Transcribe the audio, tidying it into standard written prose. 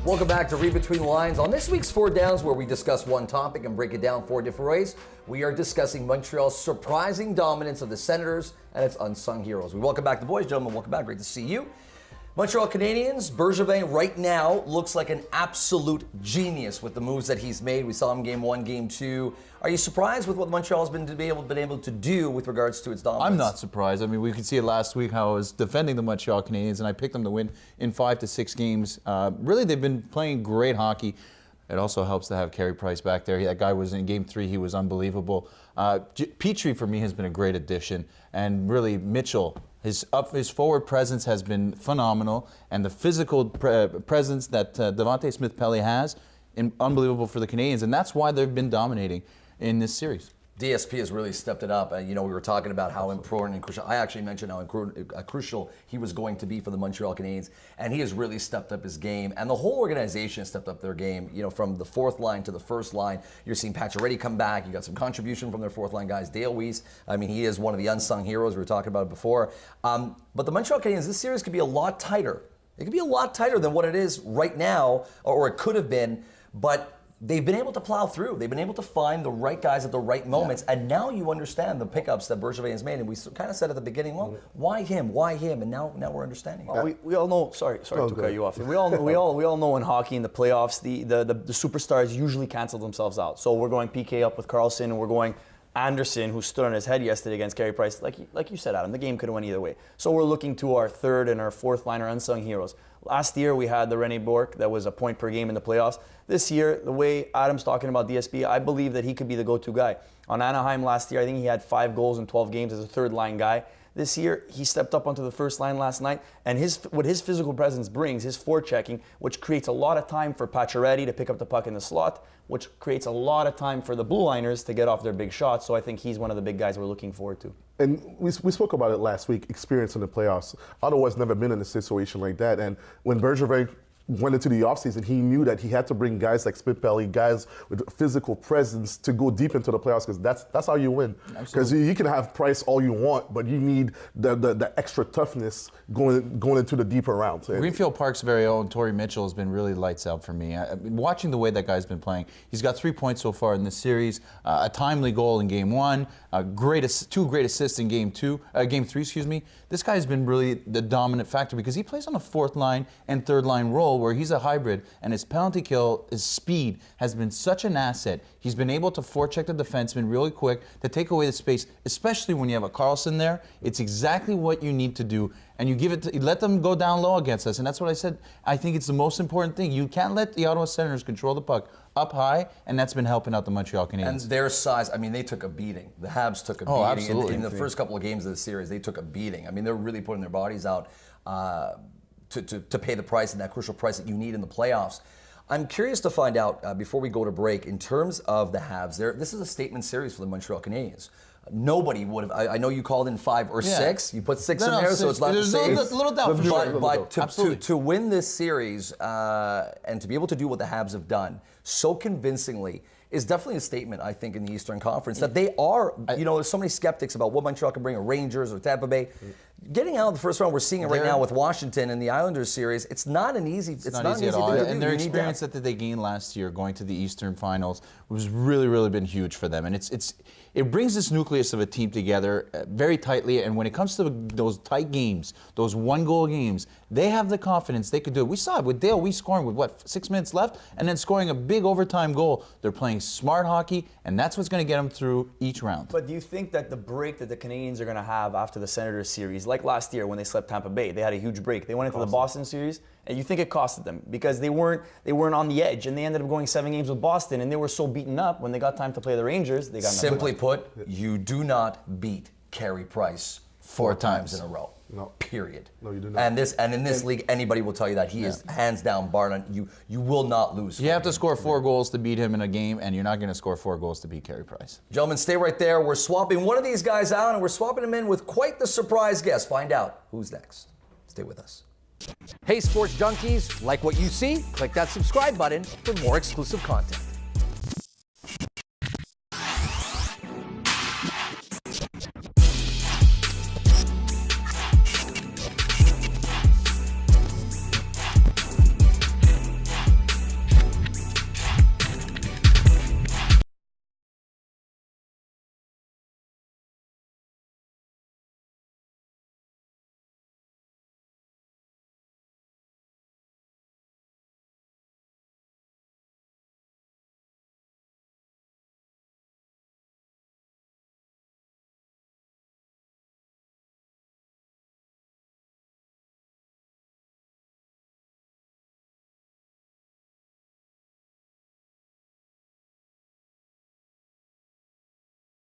Welcome back to Read Between the Lines. On this week's Four Downs, where we discuss one topic and break it down four different ways, we are discussing Montreal's surprising dominance of the Senators and its unsung heroes. We welcome back the boys. Gentlemen, welcome back. Great to see you. Montreal Canadiens, Bergevin right now looks like an absolute genius with the moves that he's made. We saw him game one, game two. Are you surprised with what Montreal's been able to do with regards to its dominance? I'm not surprised. I mean, we could see it last week how I was defending the Montreal Canadiens, and I picked them to win in 5 to 6 games. Really, they've been playing great hockey. It also helps to have Carey Price back there. That guy was in game 3. He was unbelievable. Petrie, for me, has been a great addition. And really, Mitchell, his forward presence has been phenomenal. And the physical presence that Devontae Smith-Pelly has, unbelievable for the Canadiens. And that's why they've been dominating in this series. DSP has really stepped it up. We were talking about how important and crucial. I actually mentioned how crucial he was going to be for the Montreal Canadiens, and he has really stepped up his game. And the whole organization has stepped up their game. From the fourth line to the first line, you're seeing Pacioretty come back. You got some contribution from their fourth line guys. Dale Weiss, he is one of the unsung heroes. We were talking about it before. But the Montreal Canadiens, this series could be a lot tighter. It could be a lot tighter than what it is right now, or it could have been. But they've been able to plow through. They've been able to find the right guys at the right moments. Yeah. And now you understand the pickups that Bergevin has made. And we kind of said at the beginning, well, why him? Why him? And now we're understanding. Well, we all know. Sorry to cut you off. We all know in hockey in the playoffs, the superstars usually cancel themselves out. So we're going PK up with Carlson, and we're going Anderson, who stood on his head yesterday against Carey Price. Like you said, Adam, the game could have went either way. So we're looking to our third and our fourth liner unsung heroes. Last year, we had the René Bourque that was a point per game in the playoffs. This year, the way Adam's talking about DSP, I believe that he could be the go-to guy. On Anaheim last year, I think he had 5 goals in 12 games as a third-line guy. This year, he stepped up onto the first line last night, and what his physical presence brings, his forechecking, which creates a lot of time for Pacioretty to pick up the puck in the slot, which creates a lot of time for the blue liners to get off their big shots. So I think he's one of the big guys we're looking forward to. And we spoke about it last week, experience in the playoffs. Ottawa's never been in a situation like that. And when Bergevin went into the offseason, he knew that he had to bring guys like Smith-Pelly, guys with physical presence to go deep into the playoffs, because that's how you win. Because you can have Price all you want, but you need the extra toughness going into the deeper rounds. Greenfield Park's very own Torrey Mitchell has been really lights out for me. Watching the way that guy's been playing, he's got 3 points so far in this series, a timely goal in game 1, 2 great assists in game 3. This guy's been really the dominant factor because he plays on a fourth line and third line role, where he's a hybrid, and his penalty kill, his speed has been such an asset. He's been able to forecheck the defenseman really quick to take away the space, especially when you have a Carlson there. It's exactly what you need to do, and you let them go down low against us, and that's what I said. I think it's the most important thing. You can't let the Ottawa Senators control the puck up high, and that's been helping out the Montreal Canadiens. And their size, they took a beating. The Habs took a beating. Absolutely. In the first couple of games of the series, they took a beating. They're really putting their bodies out to pay the price, and that crucial price that you need in the playoffs. I'm curious to find out, before we go to break, in terms of the Habs, this is a statement series for the Montreal Canadiens. Nobody would have. I know you called in 5 or 6. You put 6 in there, 6. So it's not the same. There's a little doubt for sure. But to win this series and to be able to do what the Habs have done so convincingly is definitely a statement, I think, in the Eastern Conference that they are. There's so many skeptics about what Montreal can bring, or Rangers or Tampa Bay. Getting out of the first round, we're seeing it right now with Washington and the Islanders series. It's not an easy. It's not easy at all. And their experience that they gained last year, going to the Eastern Finals, was really, really been huge for them. And it brings this nucleus of a team together very tightly. And when it comes to those tight games, those 1-goal games, they have the confidence they could do it. We saw it with Dale Weiss scoring with 6 minutes left, and then scoring a big overtime goal. They're playing smart hockey, and that's what's going to get them through each round. But do you think that the break that the Canadiens are going to have after the Senators series, like last year when they swept Tampa Bay, they had a huge break. They went into the Boston series, and you think it costed them because they weren't on the edge, and they ended up going 7 games with Boston, and they were so beaten up when they got time to play the Rangers. They got simply put, you do not beat Carey Price 4 times in a row. No. Period. No, you do not. And in this league, anybody will tell you that he is hands down, bar none. You will not lose. You have to score 4 goals to beat him in a game, and you're not going to score 4 goals to beat Carey Price. Gentlemen, stay right there. We're swapping one of these guys out, and we're swapping him in with quite the surprise guest. Find out who's next. Stay with us. Hey, sports junkies, like what you see? Click that subscribe button for more exclusive content.